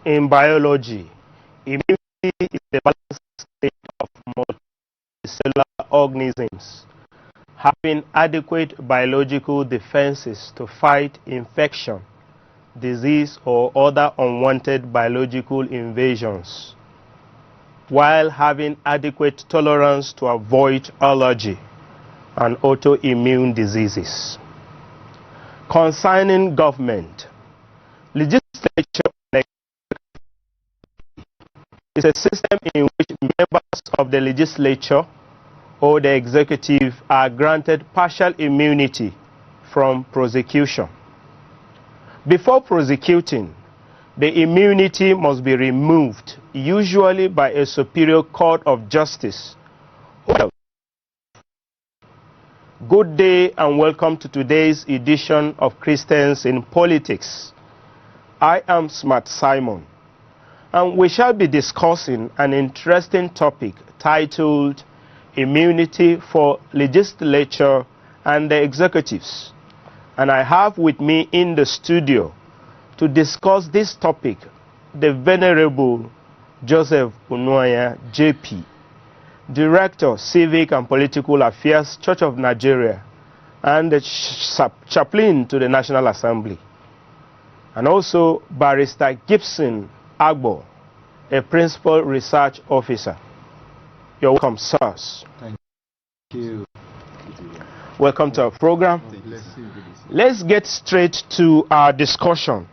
In biology, immunity is the balanced state of multicellular organisms having adequate biological defenses to fight infection, disease, or other unwanted biological invasions, while having adequate tolerance to avoid allergy and autoimmune diseases. Concerning government, legislature is a system in which members of the legislature or the executive are granted partial immunity from prosecution. Before prosecuting, the immunity must be removed, usually by a superior court of justice. Good day and welcome to today's edition of Christians in Politics. I am Smart Simon, and we shall be discussing an interesting topic titled Immunity for Legislature and the Executives. And I have with me in the studio to discuss this topic the Venerable Joseph Unuaya, JP, Director, Civic and Political Affairs, Church of Nigeria, and the Chaplain to the National Assembly. And also Barrister Gibson Agbo, a Principal Research Officer. You're welcome, sirs. Thank you. Welcome to our program. Let's get straight to our discussion.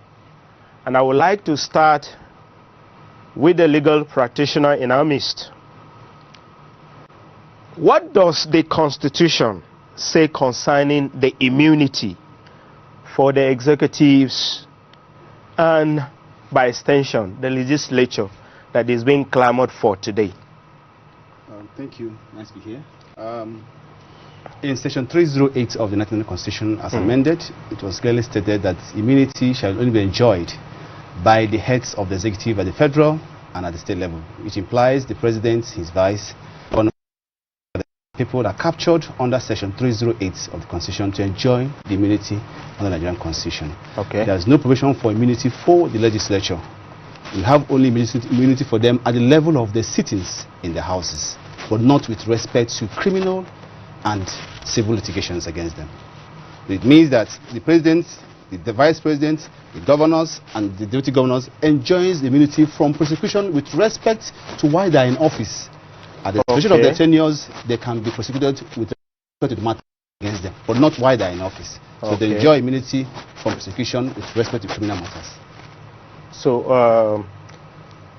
And I would like to start with the legal practitioner in our midst. What does the Constitution say concerning the immunity for the executives and, by extension, the legislature that is being clamored for today? Thank you. Nice to be here. In section 308 of the 1999 Constitution, as amended, it was clearly stated that immunity shall only be enjoyed by the heads of the executive at the federal and at the state level, which implies the president, his vice, the people that are captured under section 308 of the Constitution to enjoy the immunity under the Nigerian Constitution. Okay. There is no provision for immunity for the legislature. We have only immunity for them at the level of the sittings in the houses, but not with respect to criminal and civil litigations against them. It means that the president, the vice president, the governors, and the deputy governors enjoys immunity from prosecution with respect to why they are in office. At the expiration of their tenures, they can be prosecuted with respect to the matter against them, but not why they are in office. So they enjoy immunity from prosecution with respect to criminal matters. So,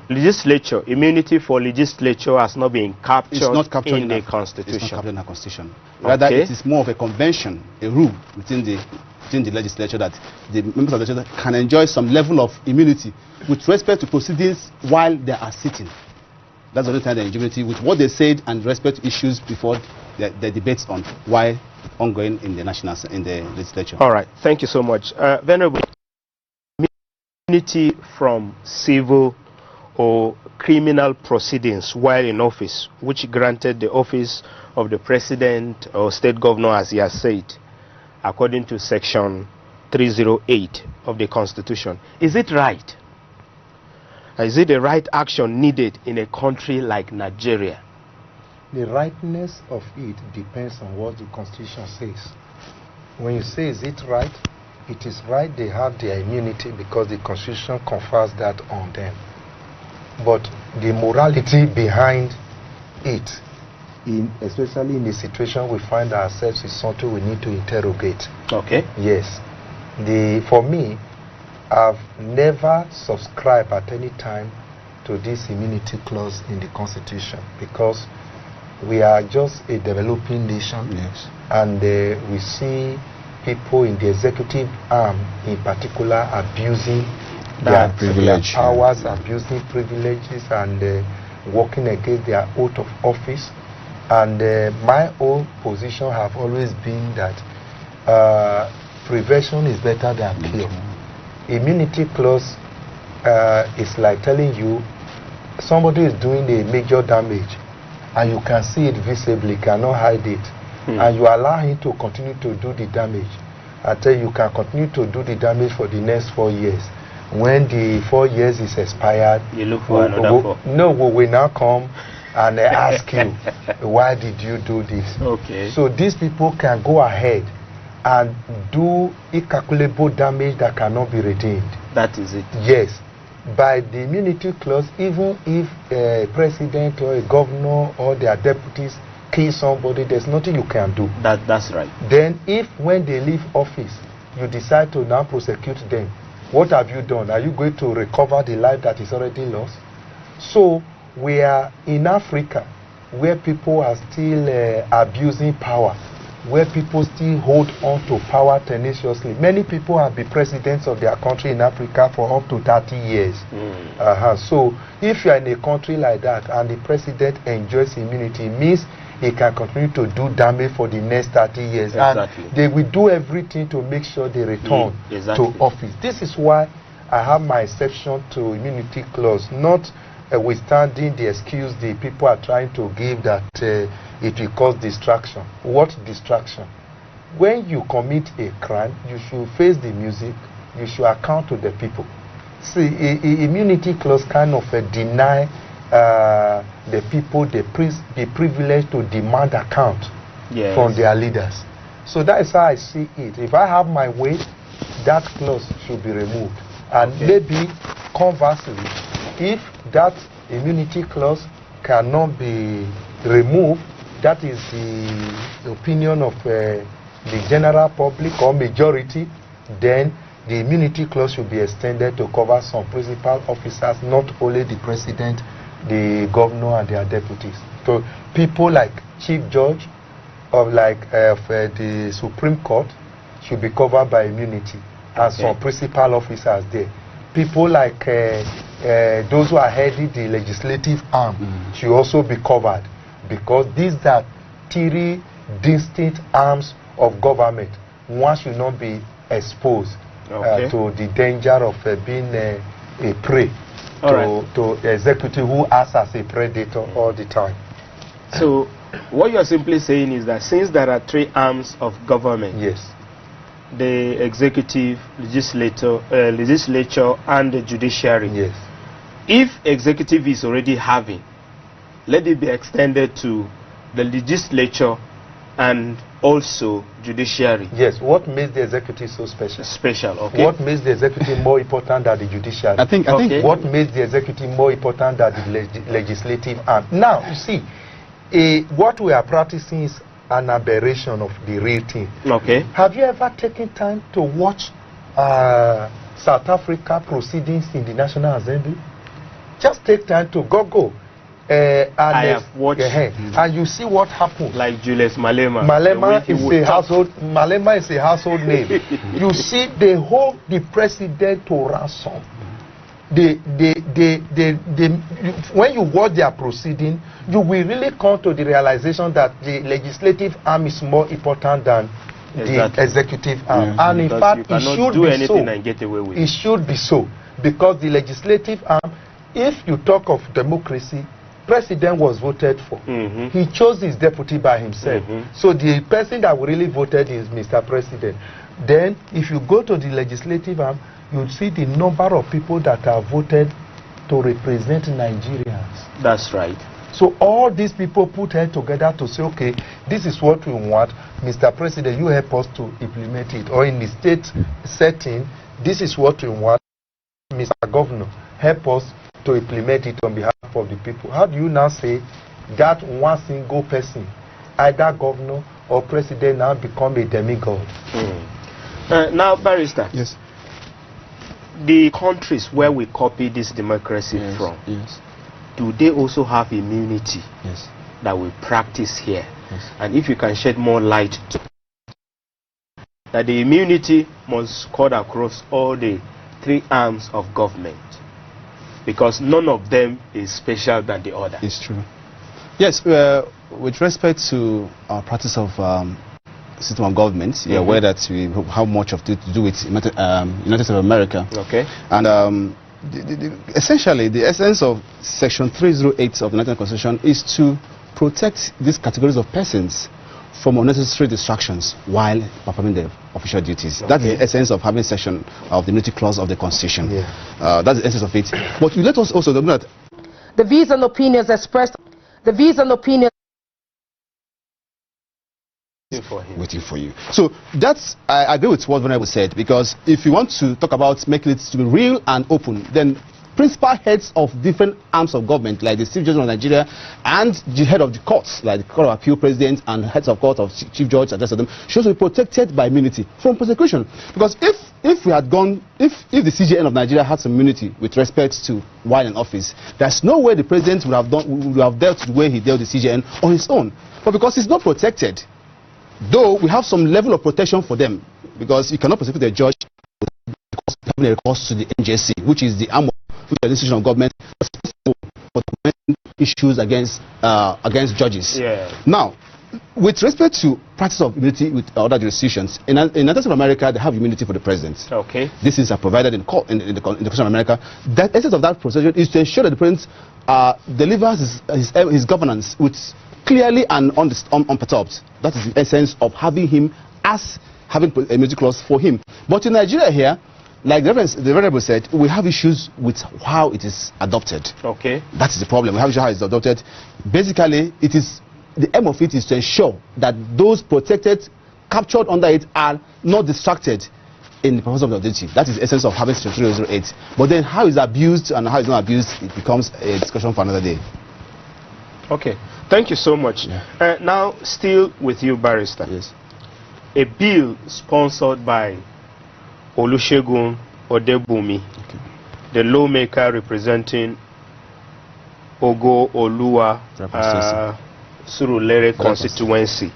legislature, immunity for legislature has not been captured, in the Constitution. It's not captured in the Constitution. Rather, it is more of a convention, a rule within the legislature that the members of the legislature can enjoy some level of immunity with respect to proceedings while they are sitting. That's the only time they enjoy immunity with what they said and respect to issues before the debates on while ongoing in the legislature. All right, thank you so much. Venerable, immunity from civil or criminal proceedings while in office, which granted the office of the president or state governor, as he has said, according to section 308 of the Constitution. Is it right? Is it the right action needed in a country like Nigeria? The rightness of it depends on what the Constitution says. When you say, is it right? It is right they have their immunity because the Constitution confers that on them. But the morality behind it, especially in the situation we find ourselves, is something we need to interrogate. Okay. Yes. For me, I've never subscribed at any time to this immunity clause in the Constitution because we are just a developing nation. Yes. And we see people in the executive arm in particular abusing their powers, abusing privileges, and working against their oath of office. And my own position have always been that prevention is better than cure. Immunity clause is like telling you somebody is doing a major damage and you can see it visibly, cannot hide it, and you allow him to continue to do the damage. I tell you, you can continue to do the damage for the next 4 years. When the 4 years is expired, you look for another 4. No, we will now come and ask you, why did you do this? Okay. So these people can go ahead and do incalculable damage that cannot be redeemed. That is it. Yes. By the immunity clause, even if a president or a governor or their deputies kill somebody, there's nothing you can do. That's right. Then if when they leave office, you decide to now prosecute them, what have you done? Are you going to recover the life that is already lost? So we are in Africa where people are still abusing power, where people still hold on to power tenaciously. Many people have been presidents of their country in Africa for up to 30 years. So if you are in a country like that and the president enjoys immunity, it means he can continue to do damage for the next 30 years. Exactly. And they will do everything to make sure they return to office. This is why I have my exception to immunity clause, not withstanding the excuse the people are trying to give that it will cause distraction. What distraction? When you commit a crime, you should face the music, you should account to the people. See, immunity clause kind of deny the people the privilege to demand account from their leaders. So that is how I see it. If I have my way, that clause should be removed. And maybe conversely, if that immunity clause cannot be removed, that is the opinion of the general public or majority, then the immunity clause should be extended to cover some principal officers, not only the president, the governor and their deputies. So people like Chief Judge of the Supreme Court should be covered by immunity, and some principal officers there. People like those who are heading the legislative arm should also be covered, because these are three distinct arms of government. One should not be exposed to the danger of being a prey to the executive who acts as a predator all the time. So what you are simply saying is that since there are three arms of government, the executive, legislature and the judiciary, if executive is already having, let it be extended to the legislature and also judiciary. Yes, what makes the executive so special? What makes the executive more important than the judiciary? I think what makes the executive more important than the legislative arm? Now, you see, what we are practicing is an aberration of the real thing. Have you ever taken time to watch South Africa proceedings in the National Assembly? Just take time to Google. I have watched, and you see what happened. Like Julius Malema. Malema is a household name. You see, they hold the president to ransom. When you watch their proceeding, you will really come to the realization that the legislative arm is more important than the executive arm. And in fact, it should be so. And get away with it should be so, because the legislative arm, if you talk of democracy, president was voted for. He chose his deputy by himself. So the person that really voted is Mr. President. Then, if you go to the legislative arm, you see the number of people that are voted to represent Nigerians. That's right. So all these people put head together to say, okay, this is what we want. Mr. President, you help us to implement it. Or in the state setting, this is what we want. Mr. Governor, help us to implement it on behalf of the people. How do you now say that one single person, either governor or president, now become a demigod? Now, Barrister. Yes. The countries where we copy this democracy from, do they also have immunity that we practice here? And if you can shed more light to that, the immunity must cut across all the three arms of government, because none of them is special than the other. It's true. Yes, with respect to our practice of system of government, you're aware that we have much of it to do with United States of America. And essentially, the essence of Section 308 of the United Constitution is to protect these categories of persons from unnecessary distractions while performing their official duties. Okay. That's the essence of having section of the immunity clause of the Constitution. Yeah. That's the essence of it. But let us also know that the views and opinions expressed, waiting for you. So that's, I agree with what Venerable said, because if you want to talk about making it to be real and open, then principal heads of different arms of government, like the Chief Judge of Nigeria and the head of the courts, like the Court of Appeal President and heads of court of Chief Judge, and the rest of them, should also be protected by immunity from prosecution. Because if we had gone, if the CJN of Nigeria had some immunity with respect to while in office, there's no way the president would have dealt the way he dealt the CJN on his own. But because he's not protected, though we have some level of protection for them, because you cannot prosecute a judge because having a recourse to the NJC, which is the arm of the institution of government for issues against judges. Yeah. Now, with respect to practice of immunity with other jurisdictions, in United States of America, they have immunity for the president. Okay. This is provided in court in the Constitution of America. The essence of that procedure is to ensure that the president delivers his governance with clearly and unperturbed. That is the essence of having him as having a immunity clause for him. But in Nigeria here, like the Venerable said, we have issues with how it is adopted. Okay. That is the problem. We have issues how it's adopted. Basically, it is the aim of it is to ensure that those protected, captured under it, are not distracted in the performance of their duty. That is the essence of having Section 3008. But then how it's abused and how it's not abused, it becomes a discussion for another day. Okay. Thank you so much. Yeah. Now, still with you, Barrister. Yes. A bill sponsored by Olusegun Odebumi, the lawmaker representing Ogo Oluwa Surulere constituency,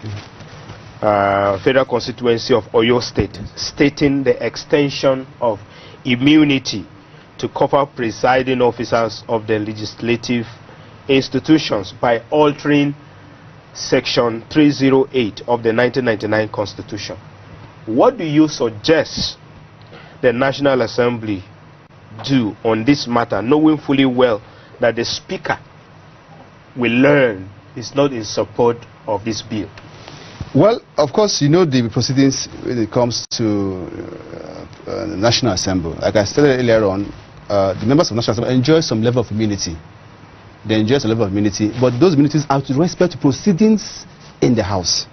federal constituency of Oyo State, stating the extension of immunity to cover presiding officers of the legislative institutions by altering Section 308 of the 1999 Constitution. What do you suggest the National Assembly do on this matter, knowing fully well that the Speaker will learn is not in support of this bill? Well, of course, you know the proceedings when it comes to the National Assembly. Like I stated earlier on, the members of the National Assembly enjoy some level of immunity. They enjoy some level of immunity, but those immunities are to respect to proceedings in the House.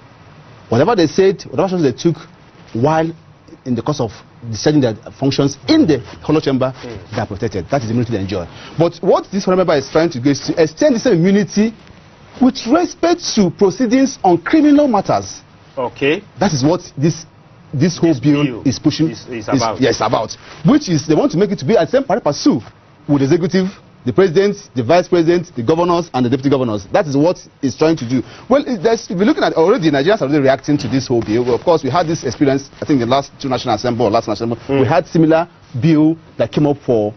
Whatever they said, whatever actions they took while in the course of deciding their functions in the hollow chamber, they are protected. That is the immunity they enjoy. But what this member is trying to do is to extend the same immunity with respect to proceedings on criminal matters. Okay. That is what this whole bill is pushing. Is about. Yes, about. Which is they want to make it to be at the same pari passu with the executive, the president, the vice president, the governors, and the deputy governors. That is what it's trying to do. Well, if we're looking at already, Nigerians are already reacting to this whole bill. Well, of course, we had this experience, I think, the last two National Assembly or last National Assembly. We had similar bill that came up for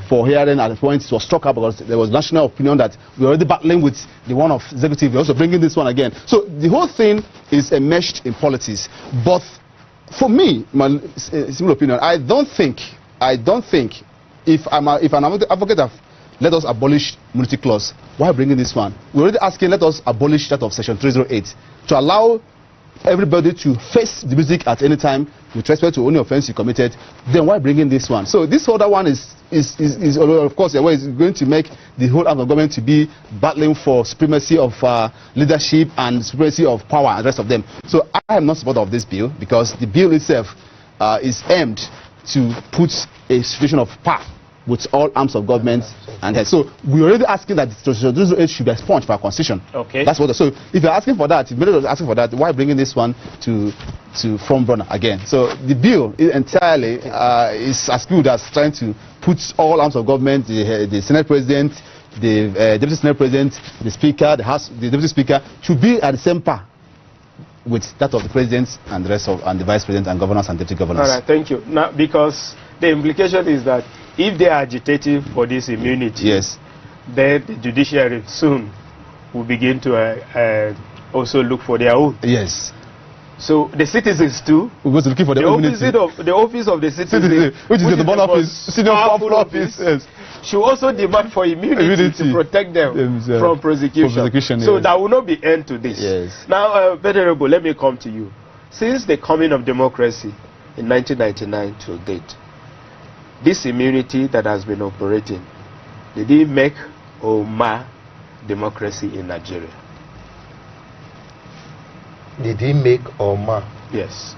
hearing at the point. It was struck up because there was national opinion that we're already battling with the one of executive. We're also bringing this one again. So the whole thing is enmeshed in politics. But for me, my similar opinion, I don't think if I'm an advocate of let us abolish immunity clause, why bringing this one? We're already asking let us abolish that of Section 308 to allow everybody to face the music at any time with respect to any offense you committed. Then why bringing this one? So this other one is of course is going to make the whole arm of government to be battling for supremacy of leadership and supremacy of power and the rest of them. So I am not supporter of this bill because the bill itself is aimed to put a situation of power with all arms of government, and so we're already asking that the should be expunged for our constitution. Okay. That's what. So if you're asking for that, if you're asking for that, why bringing this one to front burner again? So the bill entirely is as good as trying to put all arms of government, the Senate President, the Deputy Senate President, the Speaker, the House, the Deputy Speaker, to be at the same par with that of the President and the rest of and the Vice President and governors and Deputy Governors. All right, thank you. Now, because the implication is that if they are agitating for this immunity, yes, then the judiciary soon will begin to also look for their own. Yes. So the citizens too. We was looking for the office of the citizen, which is the border office, senior office. Yes. should also demand for immunity to protect them from prosecution. So there will not be end to this. Yes. Now, Venerable, let me come to you. Since the coming of democracy in 1999 to date, this immunity that has been operating, did it make or mar democracy in Nigeria? Did it make or mar? Yes.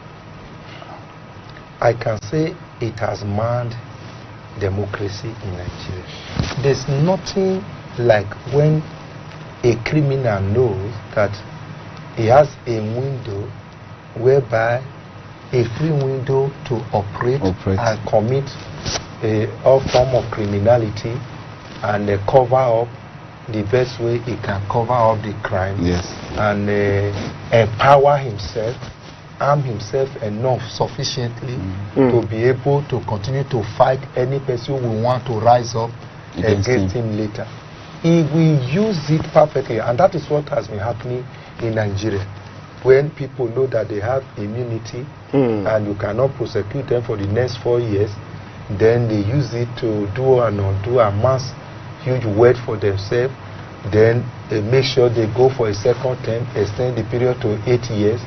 I can say it has marred democracy in Nigeria. There's nothing like when a criminal knows that he has a window whereby a free window to operate. And commit all form of criminality and cover up the best way he can cover up the crime. Yes. And empower himself, arm himself enough sufficiently to be able to continue to fight any person who will want to rise up against him later. He will use it perfectly, and that is what has been happening in Nigeria. When people know that they have immunity and you cannot prosecute them for the next 4 years, then they use it to do and undo, amass huge wealth for themselves. Then they make sure they go for a second term, extend the period to 8 years.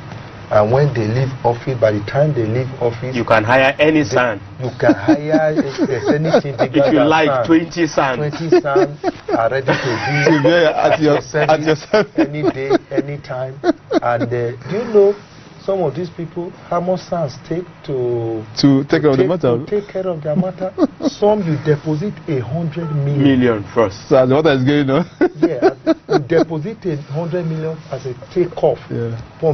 And when they leave office, by the time they leave office, you can hire any son. You can hire if there's anything bigger if you than like son. 20 sons. 20 sons are ready to be at your service any day, any time. And do you know some of these people, how much sons take to take care of the matter? To take care of their matter. Some you deposit 100 million first. So the matter is going on. Yeah, you deposit 100 million as a takeoff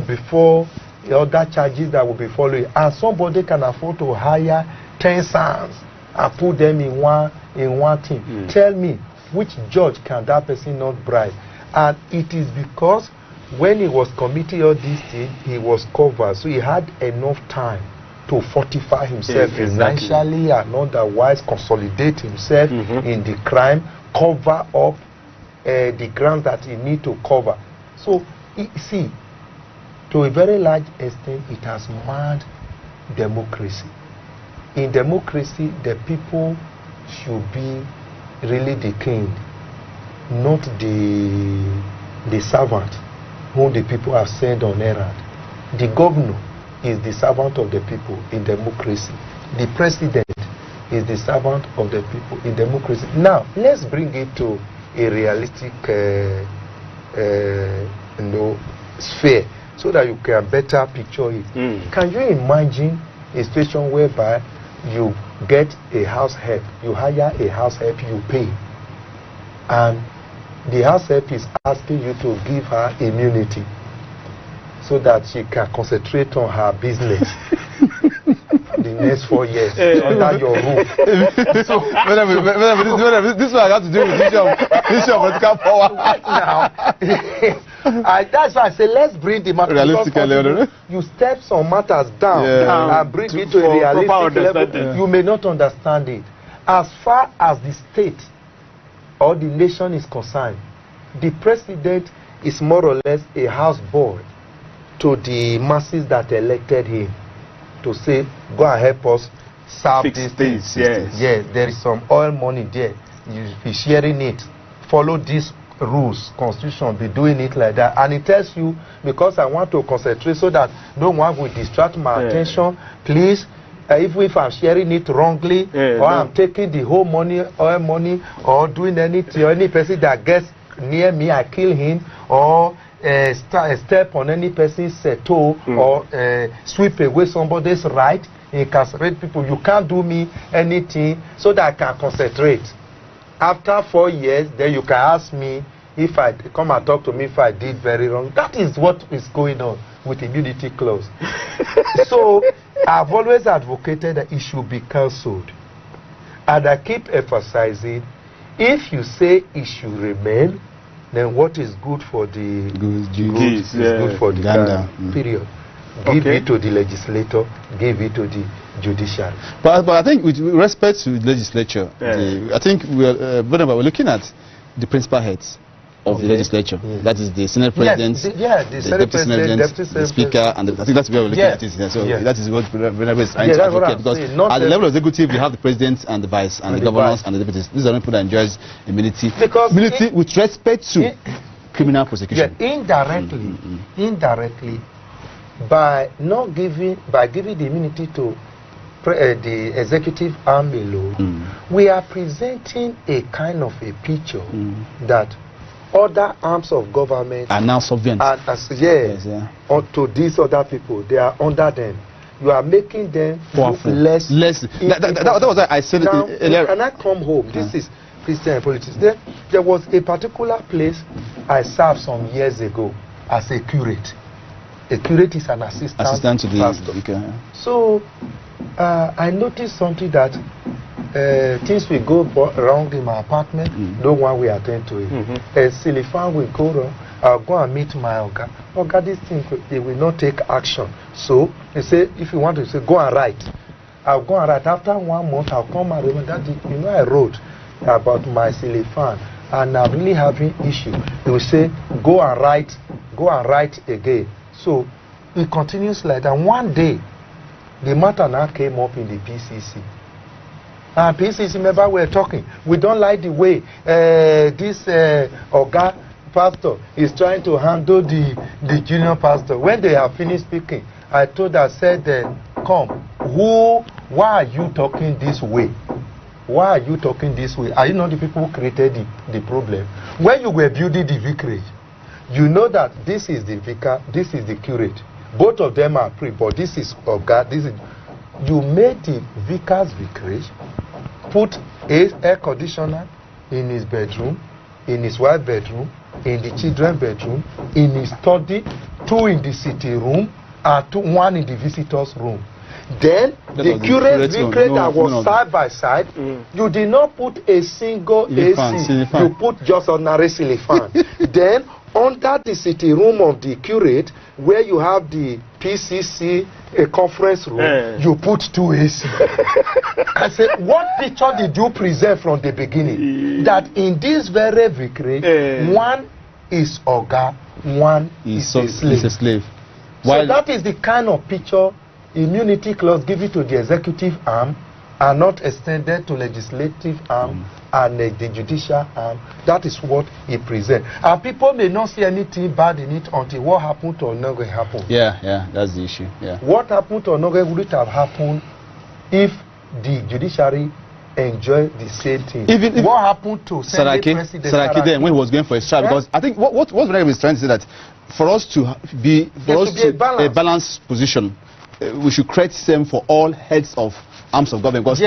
before the other charges that will be following, and somebody can afford to hire 10 sons and put them in one team. Tell me, which judge can that person not bribe? And it is because when he was committing all these things, he was covered, so he had enough time to fortify himself financially and otherwise, consolidate himself in the crime, cover up the ground that he need to cover. So, see, to a very large extent, it has marred democracy. In democracy, the people should be really the king, not the servant whom the people have sent on errand. The governor is the servant of the people in democracy. The president is the servant of the people in democracy. Now, let's bring it to a realistic sphere so that you can better picture it. Can you imagine a situation whereby you get a house help, you hire a house help, you pay, and the house help is asking you to give her immunity so that she can concentrate on her business for the next 4 years under your roof. So, this is what I have to do with this of political power right now. That's why I say let's bring the matter. You step some matters down and bring it to a realistic level. You may not understand it. As far as the state or the nation is concerned, the president is more or less a houseboy to the masses that elected him to say, go and help us serve these things. Yes, there is some oil money there. You be sharing it. Follow these rules, constitution, be doing it like that. And it tells you, because I want to concentrate so that no one will distract my attention, please, if I'm sharing it wrongly, or I'm taking the whole money, oil money, or doing anything, or any person that gets near me, I kill him, or step on any person's toe, or sweep away somebody's right, incarcerate people. You can't do me anything so that I can concentrate. After 4 years, then you can ask me if I come and talk to me if I did very wrong. That is what is going on with immunity clause. So I've always advocated that it should be cancelled, and I keep emphasizing, if you say it should remain, then what is good for the good is good for the Ghana. Period. Give it to the legislator, give it to the judiciary. But I think with respect to the legislature, I think we're looking at the principal heads. of the legislature. That is the Senate President, the Senate President, the Speaker, and I think that's where we're looking at it. So that is what Venerable is trying to advocate. Because at the level of the executive, you have the President and the Vice and the governors and the deputies. These are people that enjoys immunity. Because immunity with respect to criminal prosecution. Indirectly, by giving the immunity to the executive arm alone, we are presenting a kind of a picture that other arms of government are now subservient to these other people. They are under them. You are making them less. That was why I said now, it earlier. When I come home, this is Christian politics. There was a particular place I served some years ago as a curate. A curate is an assistant to the pastor. So I noticed something that things will go wrong in my apartment. No one will attend to it. A silly fan will go wrong. I'll go and meet my Oga. Oga, this thing, they will not take action. So they say, if you want to say, go and write. I'll go and write. After 1 month, I'll come and remember that, I wrote about my silly fan, and I'm really having issue. They will say, go and write again. So it continues like that. One day, the matter now came up in the PCC. And PCC member were talking. We don't like the way this Oga pastor is trying to handle the junior pastor. When they have finished speaking, I told her, said, come, why are you talking this way? Why are you talking this way? Are you not the people who created the problem? When you were building the vicarage, you know that this is the vicar, this is the curate. Both of them are free, but this is Oga. You made the vicar's vicarage, put air conditioner in his bedroom, in his wife's bedroom, in the children's bedroom, in his study, 2 in the sitting room, and 1 in the visitor's room. Then the curate's vicarage that was side by side, you did not put a single AC, you put just ordinary ceiling fan. Then under the sitting room of the curate, where you have the PCC, a conference room, you put 2 AC. I said, what picture did you present from the beginning? That in this very vicarage, 1 is Oga, 1 is a slave. So that is the kind of picture immunity clause given to the executive arm are not extended to legislative arm and the judicial arm. That is what he presents. And people may not see anything bad in it until what happened to Onoge happened. Yeah, that's the issue. Yeah. What happened to Onoge would it have happened if the judiciary enjoyed the same thing? Even what happened to Saraki then when he was going for a strike? Because I think what Venerable is trying to say that for us to be a balanced position, we should create same for all heads of arms of government, because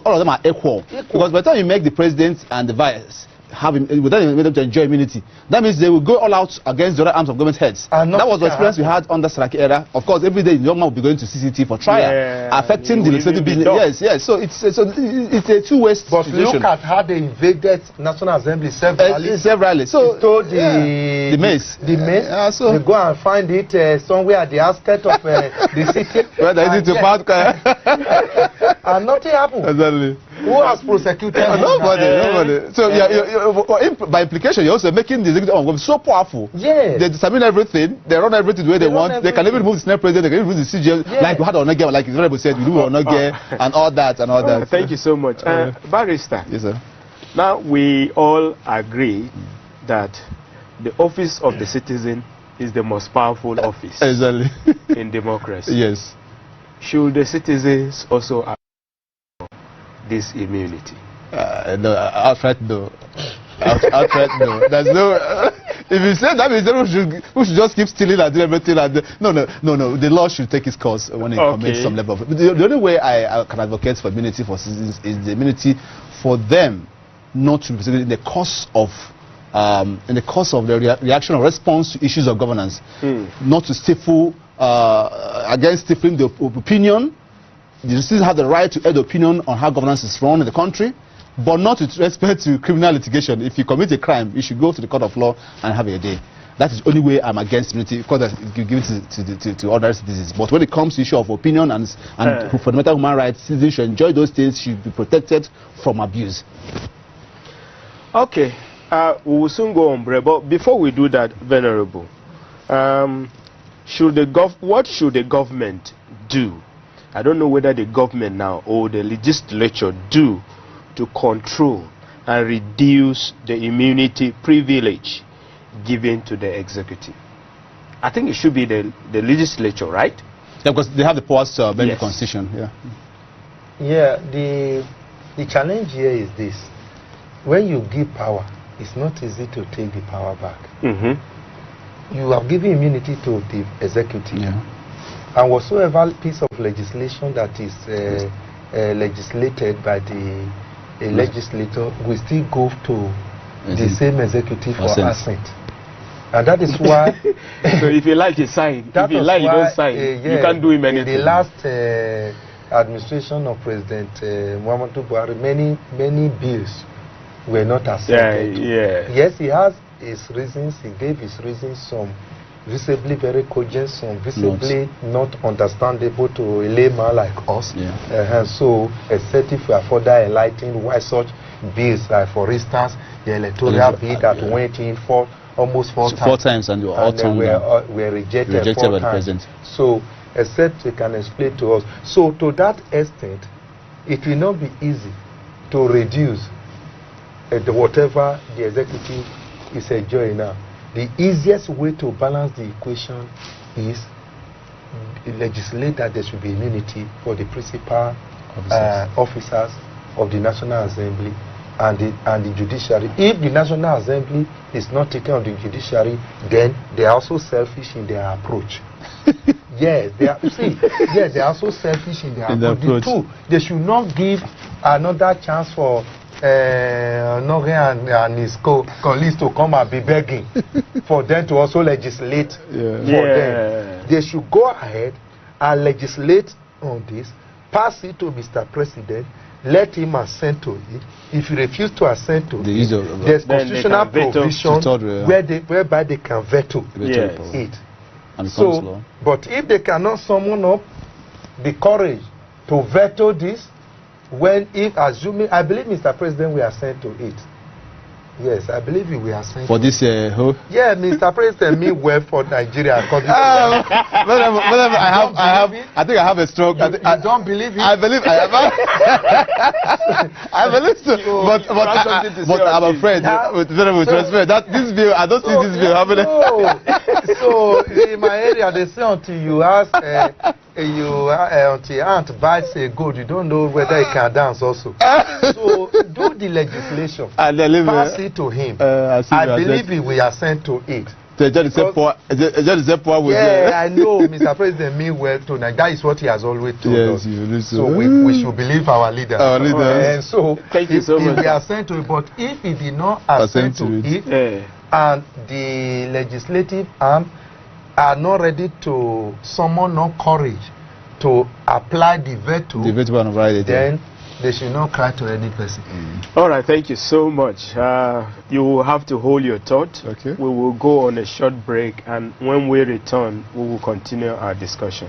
all of them are equal. Because by the time you make the president and the vice without them to enjoy immunity, that means they will go all out against the other arms of government heads. That was the experience we had under Saraki era. Of course, every day the young man will be going to CCT for trial, affecting the legislative business. Yes. So it's a two-way situation. But look at how they invaded National Assembly severally. So the mace. So they go and find it somewhere at the outskirts of the city. Where they need to park. And nothing happened. Exactly. Who has prosecuted? Nobody. So by implication, you're also making the executive arm so powerful. Yes. They determine everything. They run everything the way they want. They can even move the Senate President. They can even move the CGM. Like we had Onage, like the Venerable said, we do Onage and all that and all that. Thank you so much, Barrister. Yes, sir. Now we all agree that the office of the citizen is the most powerful office in democracy. Yes. Should the citizens also have this immunity? No, outright no. Outright no. There's no. If you say that, means we should just keep stealing and doing everything. No. The law should take its course when it commits some level of. The only way I can advocate for immunity for citizens is the immunity for them not to be in the course of the reaction or response to issues of governance, not to stifle against stifling the opinion. The citizens have the right to add opinion on how governance is run in the country, but not with respect to criminal litigation. If you commit a crime, you should go to the court of law and have a day. That is the only way I'm against immunity, because you give it to other citizens. But when it comes to issue of opinion and fundamental human rights, citizens should enjoy those things, should be protected from abuse. Okay, We will soon go on break, but before we do that, Venerable, what should the government do? I don't know whether the government now or the legislature do to control and reduce the immunity privilege given to the executive. I think it should be the legislature, right? Yeah, because they have the powers to amend the Yes. constitution. Yeah. Yeah, the challenge here is this. When you give power, it's not easy to take the power back. You have given immunity to the executive. Yeah. And whatsoever piece of legislation that is legislated by the legislator will still go to the same executive for assent. And that is why... So if you like, you sign. If you like, you don't sign. You can't do him anything. In the last administration of President Muhammadu Buhari, many bills were not accepted. Yes, he has his reasons. He gave his reasons, some visibly very cogent, some visibly not understandable to a layman like us. So, except if we are further enlightened why such bills, like for instance, the electoral bill that went in for almost four times and were rejected by four the times. president. So, except they can explain to us. So, to that extent, it will not be easy to reduce whatever the executive is enjoying now. The easiest way to balance the equation is legislate that there should be immunity for the principal officers of the National Assembly and the judiciary. If the National Assembly is not taking on the judiciary, then they are also selfish in their approach. Yes, they are. See, yes, they are also selfish in their approach. The two, they should not give another chance for Nogue and his colleagues to come and be begging for them to also legislate for them. They should go ahead and legislate on this, pass it to Mr. President, let him assent to it. If he refuses to assent to it, there's constitutional provision whereby they can veto it. So, but if they cannot summon up the courage to veto this, assuming, I believe Mr. President will assent to it. Yes, I believe he will assent for this who? Yeah, Mr. President mean well for Nigeria. I think I have a stroke. You don't believe it? I believe I have. I believe so. But I'm afraid, with respect, that this bill, I don't see this bill happening. So in my area, they say until you ask, until your aunt buys a goat, you don't know whether he can dance also. So do the legislation, pass it to him. I believe he will assent to it. Yeah, I know Mr. President mean well tonight. That is what he has always told us. So we should believe our leader. And so thank you so much. He assent to it, but if he did not assent to it, and the legislative arm are not ready to summon no courage to apply the veto, then they should not cry to any person. All right, thank you so much. You will have to hold your thought. Okay. We will go on a short break, and when we return, we will continue our discussion.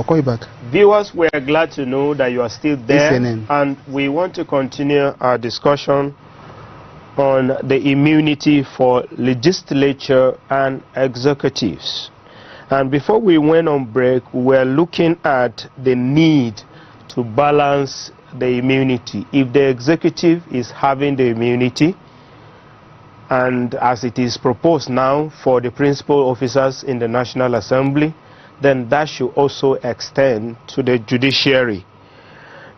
call you back. Viewers, we are glad to know that you are still there, ACNN. and we want to continue our discussion on the immunity for legislature and executives. And before we went on break, we were looking at the need to balance the immunity. If the executive is having the immunity, and as it is proposed now for the principal officers in the National Assembly, then that should also extend to the judiciary.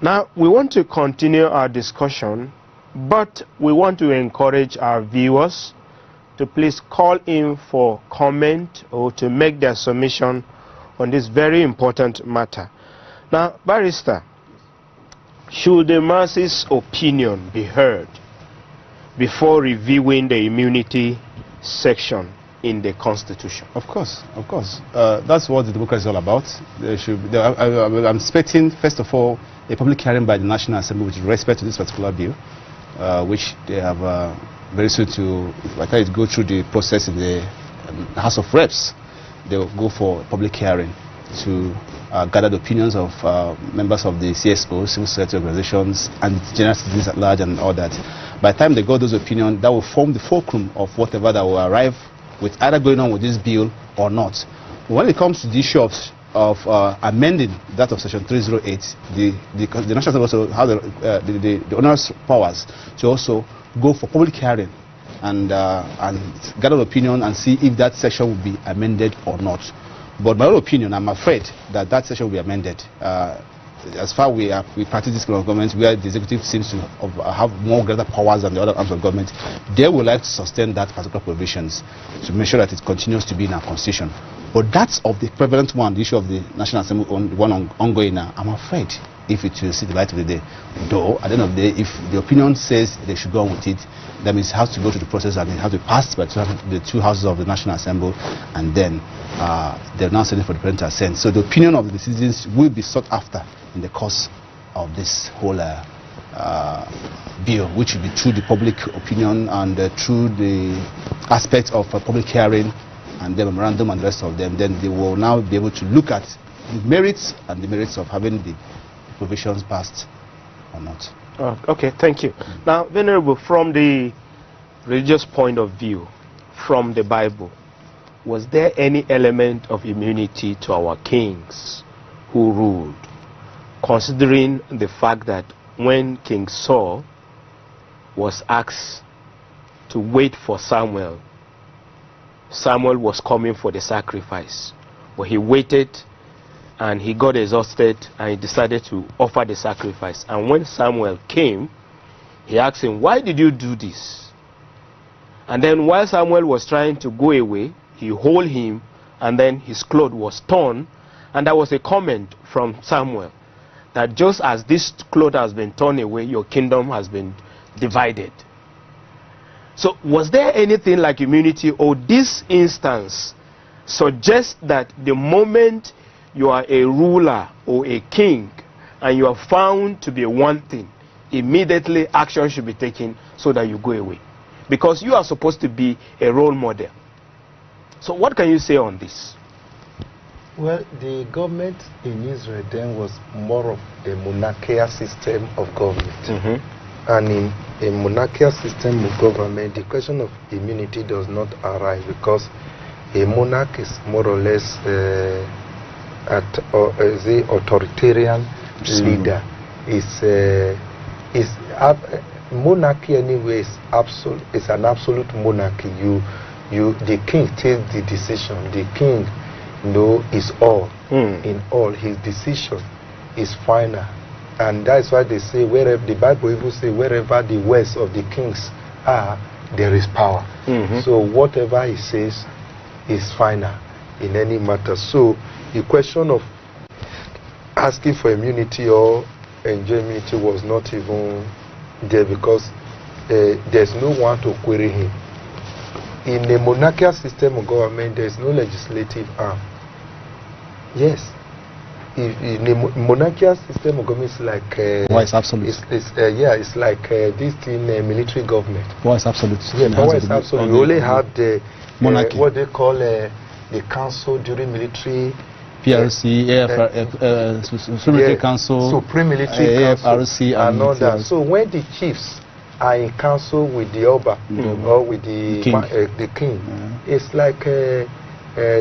Now, we want to continue our discussion, but we want to encourage our viewers to please call in for comment or to make their submission on this very important matter. Now, Barrister, should the masses' opinion be heard before reviewing the immunity section in the Constitution? Of course, of course. That's what the democracy is all about. I'm expecting, first of all, a public hearing by the National Assembly with respect to this particular bill, which they have very soon to, by the time it go through the process in the House of Reps, they will go for a public hearing to gather the opinions of members of the CSO, civil society organizations, and general citizens at large and all that. By the time they got those opinions, that will form the fulcrum of whatever that will arrive with either going on with this bill or not. When it comes to the issue of amending that of Section 308, the National Assembly also has the onerous powers to also go for public hearing and gather an opinion and see if that section will be amended or not. But my own opinion, I'm afraid that that section will be amended. As far we practice this kind of government, where the executive seems to have more greater powers than the other arms of government, they would like to sustain that particular provisions to make sure that it continues to be in our constitution. But that's of the prevalent one, the issue of the National Assembly, ongoing now. I'm afraid if it will see the light of the day. Though, at the end of the day, if the opinion says they should go on with it, that means it has to go through the process and it has to pass by the two houses of the National Assembly, and then they're now sending for the parental assent. So the opinion of the citizens will be sought after in the course of this whole bill, which will be through the public opinion and through the aspect of a public hearing and the memorandum and the rest of them. Then they will now be able to look at the merits and demerits of having the provisions passed or not. Okay, thank you. Now, Venerable, from the religious point of view, from the Bible, was there any element of immunity to our kings who ruled, considering the fact that when King Saul was asked to wait for Samuel, Samuel was coming for the sacrifice, but he waited and he got exhausted and he decided to offer the sacrifice. And when Samuel came, he asked him, "Why did you do this?" And then while Samuel was trying to go away, he held him, and then his cloth was torn. And there was a comment from Samuel that just as this cloth has been torn away, your kingdom has been divided. So was there anything like immunity, or this instance suggests that the moment you are a ruler or a king and you are found to be wanting, immediately action should be taken so that you go away, because you are supposed to be a role model? So what can you say on this? Well, the government in Israel then was more of a monarchical system of government. And in a monarchical system of government, the question of immunity does not arise, because a monarch is more or less the authoritarian leader. Monarchy anyway is an absolute monarchy. The king takes the decision. The king, is all. In all, his decision is final. And that's why they say, wherever the Bible even say, wherever the words of the kings are, there is power. So whatever he says is final in any matter. So the question of asking for immunity or enjoy immunity was not even there, because there's no one to query him. In a monarchical system of government, there's no legislative arm. Yes. In a monarchical system of government, it's like power is absolute. It's like this in military government. Power is absolute. Yeah, power is absolute. We only have the monarchy, what they call the council during military PRC, Supreme Military Council, Supreme Military Council, AFRC, and all that. So when the chiefs are in council with the Oba or with the king, it's like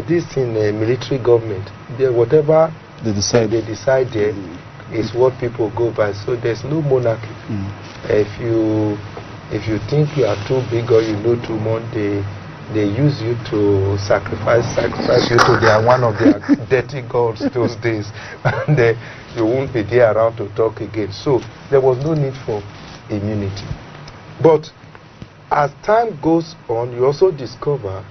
this in military government. Whatever they decide there is what people go by. So there's no monarchy. If you think you are too big or you know too much, they use you to sacrifice you to their one of their dirty gods those days, and you won't be there around to talk again. So there was no need for immunity. But as time goes on, you also discover,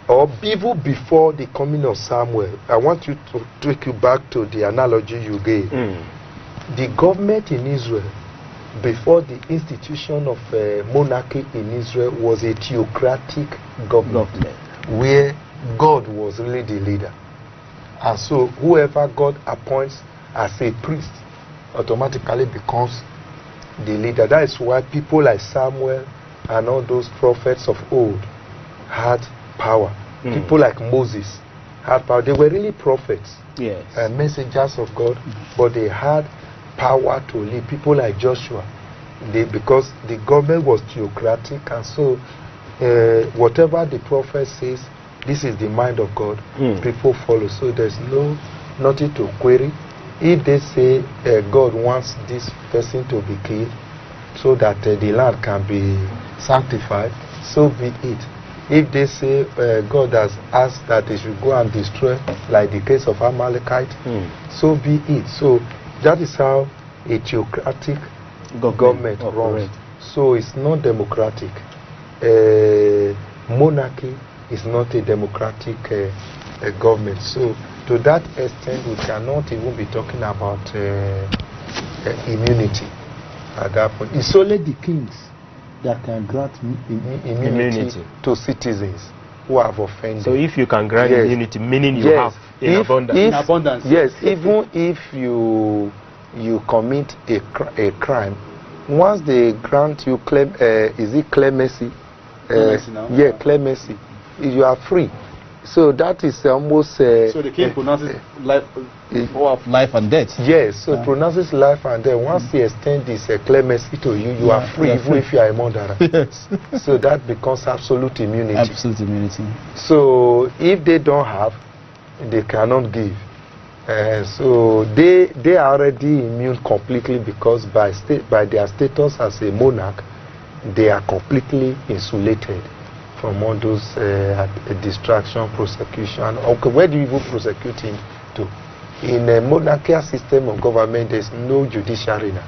or even before the coming of Samuel, I want you to take you back to the analogy you gave. The government in Israel, before the institution of monarchy in Israel, was a theocratic government where God was really the leader. And so whoever God appoints as a priest automatically becomes the leader. That is why people like Samuel and all those prophets of old had power. People like Moses had power. They were really prophets, messengers of God, but they had power to lead. People like Joshua, because the government was theocratic, and so whatever the prophet says, this is the mind of God, people follow. So there's nothing to query. If they say God wants this person to be killed so that the land can be sanctified, so be it. If they say God has asked that they should go and destroy, like the case of Amalekite, so be it. So that is how a theocratic government runs. So it's not democratic. Monarchy is not a democratic government. So to that extent, we cannot even be talking about immunity at that point. It's only the kings that can grant immunity to citizens who have offended. So if you can grant immunity, meaning you have in abundance. Yes, even if you commit a crime, once they grant you is it clemency? Clemency now? Yeah, clemency. You are free. So that is almost... so the king pronounces life and death. Yes, so it pronounces life and death. Once he extends this clemency to you, you are free, even if you are a murderer. Yes. So that becomes absolute immunity. Absolute immunity. So if they don't have, they cannot give. So they are already immune completely, because by their status as a monarch, they are completely insulated from all those distraction, prosecution. Okay, where do you even prosecute him to? In a monarchical system of government, there's no judiciary now.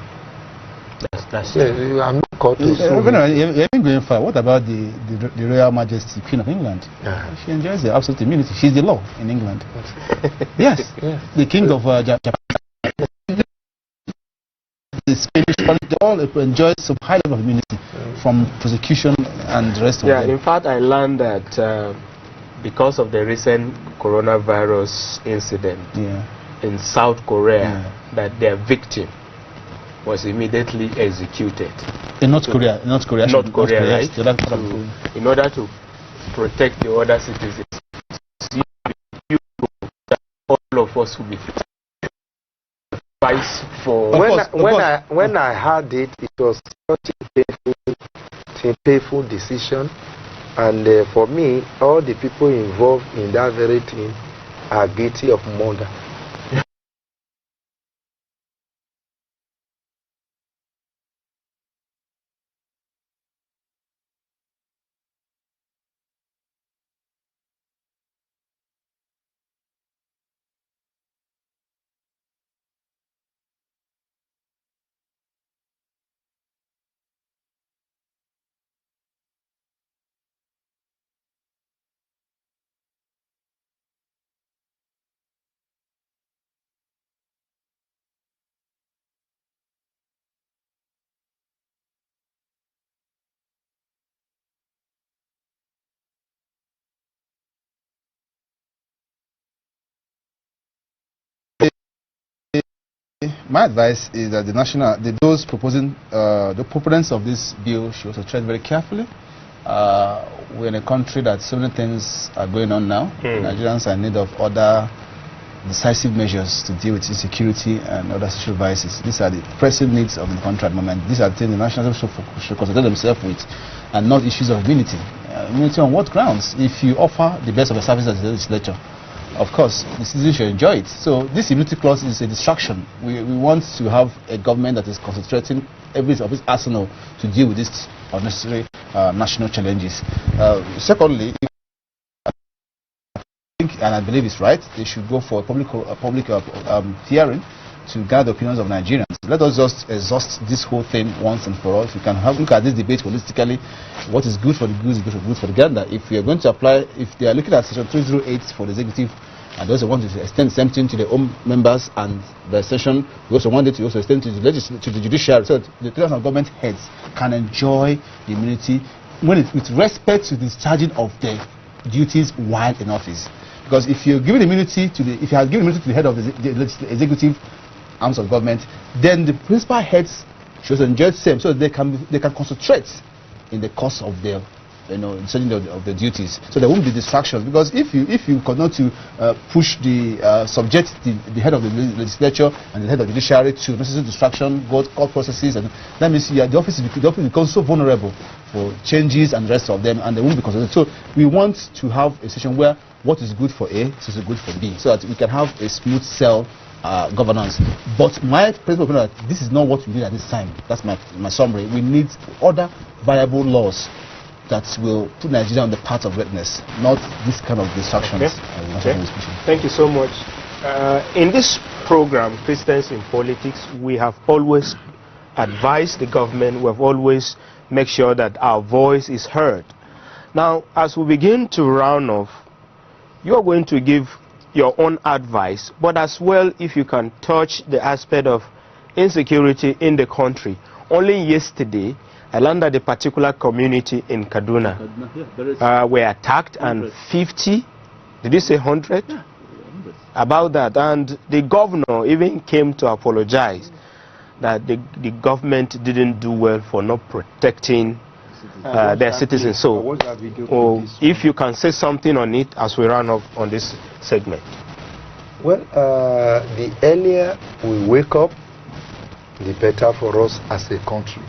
That's I'm not called to sue. You haven't going far. What about the Royal Majesty, Queen of England? She enjoys the absolute immunity. She's the law in England. Yes. The King of Japan. The Spanish, they all enjoy some high level of immunity from prosecution and the rest of them. In fact, I learned that because of the recent coronavirus incident in South Korea, that their victim was immediately executed. In North Korea, right? Yes, in order to protect the other citizens, all of us will be for. When I heard it, it was such a painful decision, and for me, all the people involved in that very thing are guilty of murder. My advice is that those proposing, the proponents of this bill should also tread very carefully. We're in a country that so many things are going on now. Nigerians are in need of other decisive measures to deal with insecurity and other social vices. These are the pressing needs of the country at the moment. These are the things the national should concentrate themselves with, and not issues of immunity. Immunity on what grounds? If you offer the best of the services as the legislature, of course, the citizens should enjoy it. So this immunity clause is a distraction. We want to have a government that is concentrating every of its arsenal to deal with these unnecessary national challenges. Secondly, and I believe it's right, they should go for a public hearing to gather the opinions of Nigerians. Let us just exhaust this whole thing once and for all. If we can look at this debate holistically, what is good for the goose is good for the gander. If we are going to apply, if they are looking at section 308 for the executive, and those who want to extend the same thing to their own members and the session, we also wanted to also extend to the judiciary, so that the national government heads can enjoy the immunity with respect to the discharging of their duties while in office. Because if you're giving immunity to if you have given immunity to the head of the executive arms of government, then the principal heads should enjoy the same, so that they can concentrate in the course of their discharging of the duties. So there won't be distractions. Because if you continue to push subject the head of the legislature and the head of the judiciary to necessary distraction, court processes, and that means the office becomes so vulnerable for changes and the rest of them, and they won't be considered. So we want to have a situation where what is good for A is also good for B, so that we can have a smooth cell governance. But my principal opinion is that this is not what we need at this time. That's my summary. We need other viable laws that will put Nigeria on the path of greatness, not this kind of distractions. Okay. Thank you so much. In this program, Christians in Politics, we have always advised the government, we have always made sure that our voice is heard. Now, as we begin to round off, you are going to give your own advice, but as well, if you can touch the aspect of insecurity in the country. Only yesterday, I learned that a particular community in Kaduna were attacked, and 50, did you say 100? Yeah, 100. About that, and the governor even came to apologize that the government didn't do well for not protecting their citizens. So, if you can say something on it as we run off on this segment. Well, the earlier we wake up, the better for us as a country.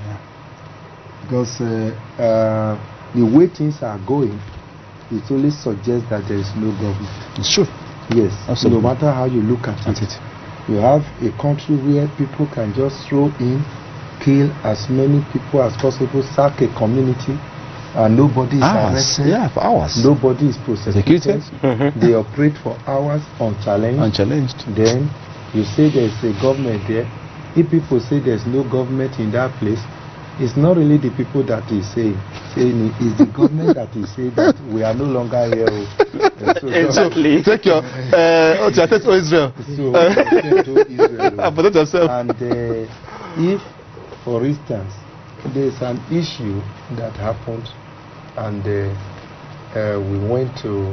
Because the way things are going, it only suggests that there is no government. It's true. Yes, absolutely. No matter how you look at it. You have a country where people can just throw in, kill as many people as possible, sack a community, and nobody is arrested. Yeah, for hours. Nobody is prosecuted. They operate for hours unchallenged. Then you say there is a government there. If people say there is no government in that place, it's not really the people that is saying it's the government that is saying that we are no longer here. Exactly. Take your to Israel. Protect yourself. And if, for instance, there's an issue that happened, and we went to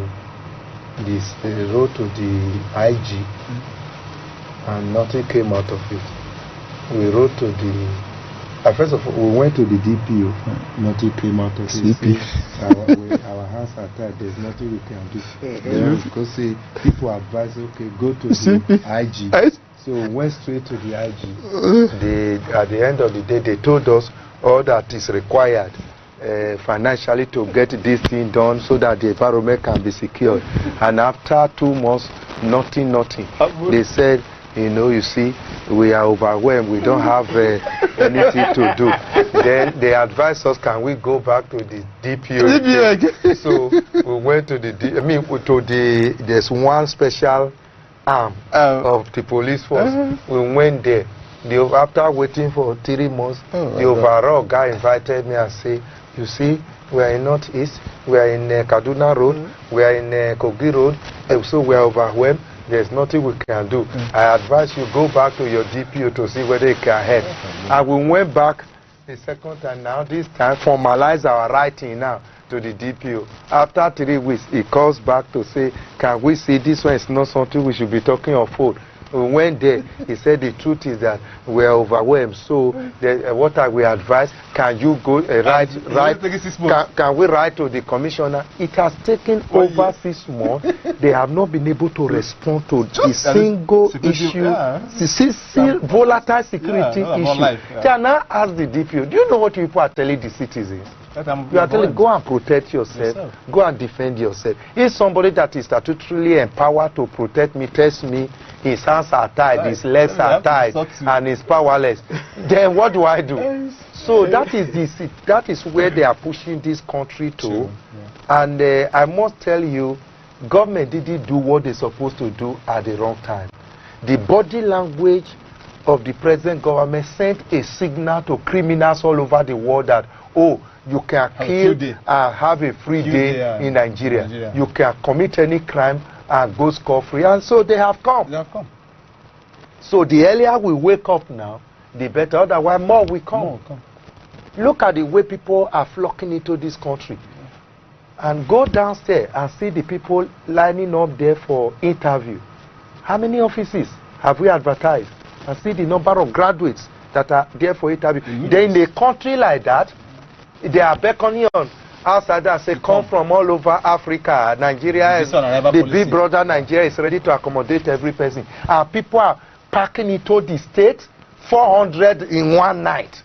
this road to the IG, and nothing came out of it. We wrote to the first of all, we went to the DPO, nothing came out of it. Our hands are tied, there's nothing we can do. Because people advise, okay, go to the IG. So we went straight to the IG. At the end of the day, they told us all that is required financially to get this thing done so that the environment can be secured. And after 2 months, nothing. They said, you see, we are overwhelmed, we don't have anything to do. Then they advised us, can we go back to the DPO? So we went to there's one special arm of the police force. We went there. After waiting for 3 months, the overall guy invited me and said, you see, we are in Northeast, we are in Kaduna Road, we are in Kogi Road, so we are overwhelmed. There's nothing we can do. I advise you go back to your DPO to see whether it can help. And we went back the second time now, this time formalize our writing now to the DPO. After 3 weeks, he calls back to say, can we see this one is not something we should be talking on phone. we went there. He said the truth is that we are overwhelmed. So what we advise, can you go write? Can we write to the commissioner? It has taken over 6 months. They have not been able to respond to the single issue, the volatile security issue. Can I ask the DPO, do you know what people are telling the citizens? You are telling, go and protect yourself, go and defend yourself. If somebody that is statutorily empowered to protect me tells me his hands are tied, his legs are tied, and he's powerless, then what do I do? So that is where they are pushing this country to. And I must tell you, government didn't do what they're supposed to do at the wrong time. The body language of the present government sent a signal to criminals all over the world that, oh, you can kill and have a free day in Nigeria. You can commit any crime and go scot-free. And so they have come. So the earlier we wake up now, the better. Otherwise, more will come. Look at the way people are flocking into this country. And go downstairs and see the people lining up there for interview. How many offices have we advertised? And see the number of graduates that are there for interview. Then in a country like that, they are beckoning on outsiders, say, come from all over Africa. Nigeria is the big brother. Nigeria is ready to accommodate every person. And people are packing into the state, 400 in one night.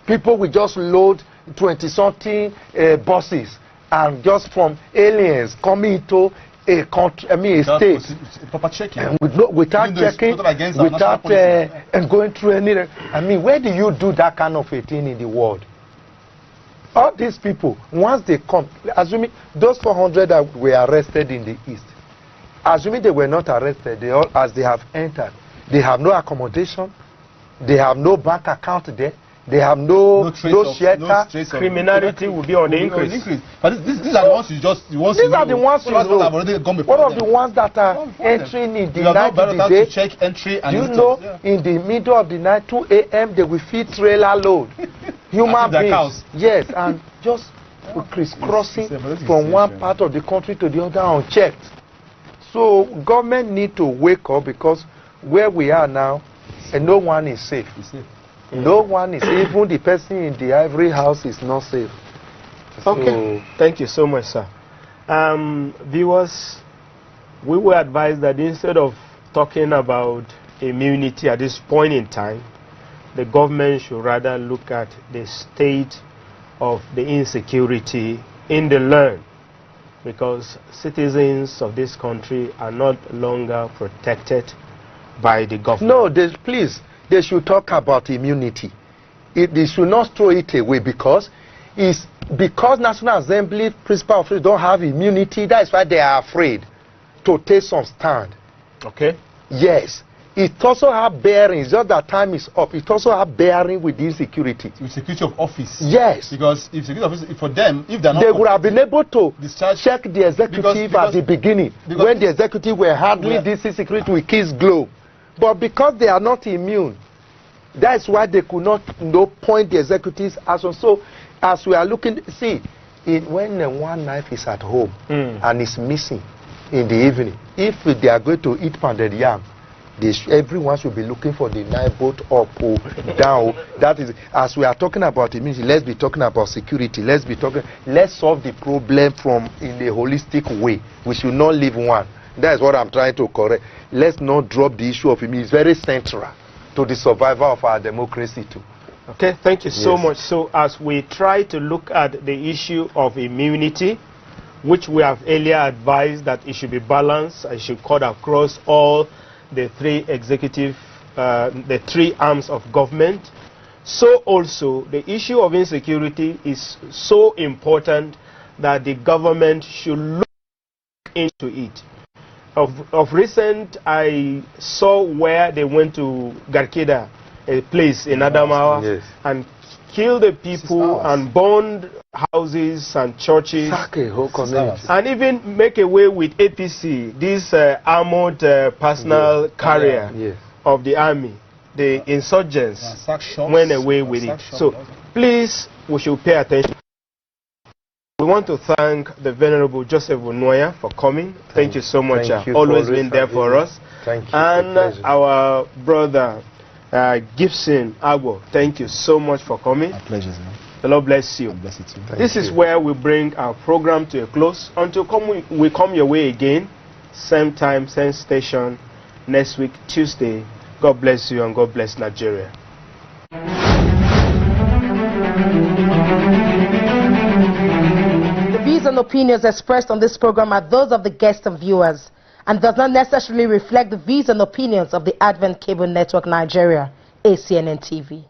People will just load 20-something buses, and just from aliens coming into a country, a state, proper checking, without checking, without and going through any. I mean, where do you do that kind of a thing in the world? All these people, once they come, assuming those 400 that were arrested in the east, assuming they were not arrested, as they have entered, they have no accommodation, they have no bank account there, they have no shelter. Criminality will be on the increase. But these are the ones you just. These are the ones you know. One of the ones that are entering in the night of the day. Check entry and you know, in the middle of the night, 2 a.m., they will feed trailer load. Human beings. Yes, and just crisscrossing from one part of the country to the other unchecked. So government need to wake up, because where we are now, and no one is safe. No one is, even the person in the ivory house is not safe. Okay, thank you so much, sir. Viewers, we were advised that instead of talking about immunity at this point in time, the government should rather look at the state of the insecurity in the land, because citizens of this country are not longer protected by the government. No, please. They should talk about immunity. They should not throw it away, because it's because National Assembly principal officers don't have immunity. That is why they are afraid to take some stand. Okay. Yes. It also has bearings. Just that time is up. It also has bearing with insecurity. With security of office. Yes. Because if security of office, for them, if they're not, they would have been able to check the executive at the beginning, when the executive were handling this security with kiss globe. But because they are not immune, that's why they could not point the executives as on. So, as we are looking, see, when one knife is at home and is missing in the evening, if they are going to eat pounded yam, everyone should be looking for the knife both up or down. That is, as we are talking about immunity, let's be talking about security. Let's solve the problem in a holistic way. We should not leave one. That is what I'm trying to correct. Let's not drop the issue of immunity. It's very central to the survival of our democracy too. Okay, thank you so much. So as we try to look at the issue of immunity, which we have earlier advised that it should be balanced, it should cut across all the three the three arms of government, so also the issue of insecurity is so important that the government should look into it. Of recent, I saw where they went to Garkida, a place in Adamawa, and killed the people and burned houses and churches, and even make away with APC, this armored personal carrier of the army. The insurgents went away with it. So please, we should pay attention. We want to thank the Venerable Joseph Unoya for coming. Thank you so much. Always been there for us. Thank you. And our brother Gibson Agbo, thank you so much for coming. My pleasure, sir. The Lord bless you. Bless you too. This is where we bring our program to a close until we come your way again. Same time, same station, next week, Tuesday. God bless you and God bless Nigeria. The views and opinions expressed on this program are those of the guests and viewers and does not necessarily reflect the views and opinions of the Advent Cable Network Nigeria, ACNNTV.